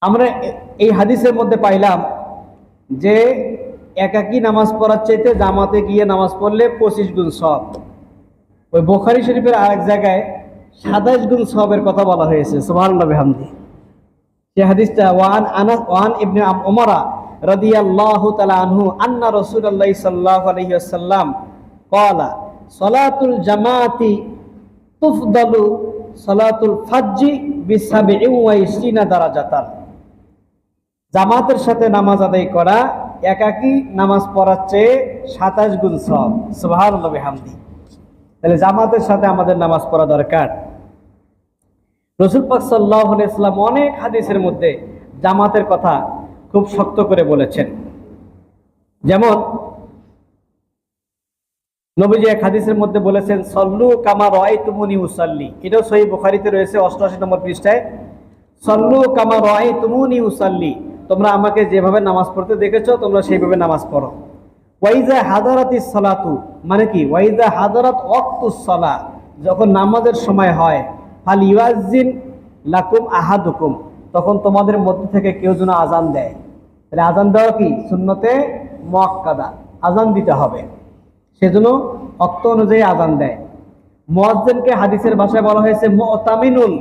আমরা এই হাদিসের মধ্যে পাইলাম যে একাকী নামাজ পড়ার চাইতে জামাতে গিয়ে নামাজ পড়লে 25 গুণ সওয়াব। ওই বুখারী শরীফের আরেক জায়গায় 27 গুণ সওয়াবের কথা বলা হয়েছে। সুবহানাল্লাহি বিহামদি। এই হাদিসটা ওয়ান ইবনে উমর রাদিয়াল্লাহু তাআলা আনহু আন্না রাসূলুল্লাহ সাল্লাল্লাহু আলাইহি ওয়াসাল্লাম ক্বালা সালাতুল জামাতি তুফদালু সালাতুল ফাজরি বি27 দারাজাতান। জামাতের সাথে নামাজ আদায় করা একাকী নামাজ পড়ার চেয়ে 27 গুণ সওয়াব। সুবহানাল্লাহি ওয়া বিহামদিহি। তাহলে জামাতের সাথে আমাদের নামাজ পড়া দরকার। রাসূল পাক সাল্লাল্লাহু আলাইহি ওয়াসাল্লাম অনেক হাদিসের মধ্যে জামাতের কথা খুব শক্ত করে বলেছেন। যেমন নবীজি এক হাদিসের মধ্যে বলেছেন, সল্লু কামা রাআইতুমুনি উসাল্লি। এটাও সহিহ বুখারীতে রয়েছে 88 নম্বর পৃষ্ঠায়। সল্লু কামা রাআইতুমুনি উসাল্লি, তোমরা আমাকে যেভাবে নামাজ পড়তে দেখেছো তোমরা সেইভাবে নামাজ পড়ো। ওয়াইজা হাদারাতিস সালাতু, মানে কি? ওয়াইজা হাদারাত ওয়াক্তুস সালাহ, যখন নামাজের সময় হয়, ফাল ইউয়াজ্জিন লাকুম আহাদুকুম, তখন তোমাদের মধ্যে থেকে কেউ যেন আজান দেয়। তাহলে আজান দেওয়া কি সুন্নতে মুআক্কাদা, আজান দিতে হবে, সেজন্য ওয়াক্ত অনুযায়ী আজান দেয়। মুয়াজ্জিনকে হাদিসের ভাষায় বলা হয়েছে মুতামিনুন,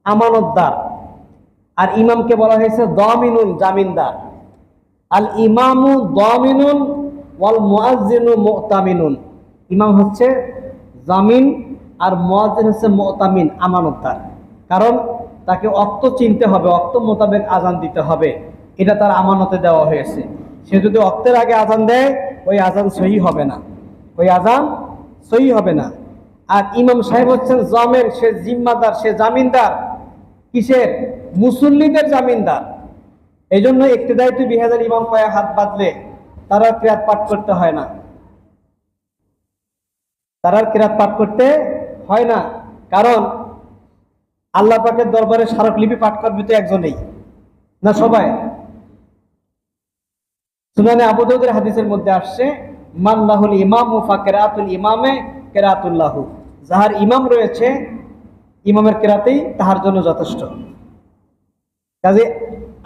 আমানতদার, আর ইমামকে বলা হয়েছে দামিনুন, জামিনদার। আল ইমামু দামিনুন ওয়াল মুয়াজ্জিনু মুতামিনুন। ইমাম হচ্ছে জামিন আর মুয়াজ্জিন হচ্ছে মুতামিন, আমানতদার। কারণ তাকে ওয়াক্ত চিনতে হবে, ওয়াক্ত মোতাবেক আজান দিতে হবে, এটা তার আমানতে দেওয়া হয়েছে। সে যদি ওয়াক্তের আগে আজান দেয় ওই আজান সহি হবে না, ওই আজান সহি হবে না। আর ইমাম সাহেব হচ্ছেন জামিন, সে জিম্মাদার, সে জামিনদার। কিসের? মুসল্লিদের জামিনদার। এই জন্য ইক্তেদায়তু বিহাদাল ইমাম পায়ে হাত বাঁধলে তারা কিরাত পাঠ করতে হয় না, তারা কিরাত পাঠ করতে হয় না। কারণ আল্লাহ পাকের দরবারে স্মারকলিপি পাঠ করবে তো একজনেই না, সবাই। সুনানে আবু দাউদের হাদিসের মধ্যে আসছে, মাল্লাহুল ইমামু ফাকিরাতুল ইমামে কিরাতুল্লাহু, যাহার ইমাম রয়েছে ইমামের কিরাতেই তাহার জন্য যথেষ্ট। কাজে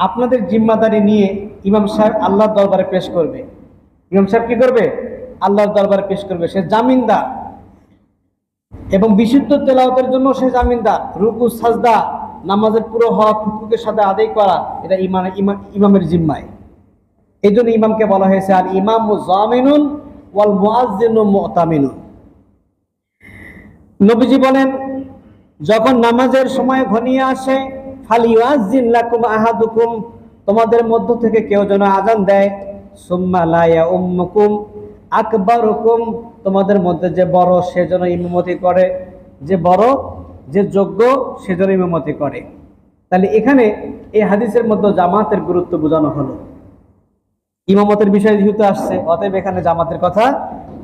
আপনাদের জিম্মাদারি নিয়ে ইমাম সাহেব আল্লাহর দরবারে পেশ করবে। ইমাম সাহেব কি করবে? আল্লাহর দরবারে পেশ করবে। সে জামিনদার এবং বিশুদ্ধ তেলাওয়াতের জন্য সে জামিনদার। রুকু সাজদা নামাজের পুরো হক হুকুকের সাথে আদায় করা এটা ইমামের জিম্মায়। এই জন্য ইমামকে বলা হয়েছে আর ইমামু জামিনুন ওয়াল মুয়াজ্জিনু মুতামিনুন। নবীজি বলেন, যখন নামাজের সময় ঘনিয়ে আসে, ফালিউয়াজ্জিন লাকুম আহাদুকুম, তোমাদের মধ্য থেকে কেউ যেন আজান দেয়। সুম্মা লা ইয়াউম্মুকুম আকবারুকুম, তোমাদের মধ্যে যে বড় সে যেন ইমামতি করে, যে বড় যে যোগ্য সে যেন ইমামতি করে। তাহলে এখানে এই হাদিসের মধ্যে জামাতের গুরুত্ব বোঝানো হলো। ইমামতের বিষয় যেহেতু আসছে, অতএব এখানে জামাতের কথা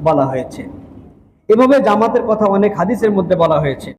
বলা হয়েছে। এভাবে জামাতের কথা অনেক হাদিসের মধ্যে বলা হয়েছে।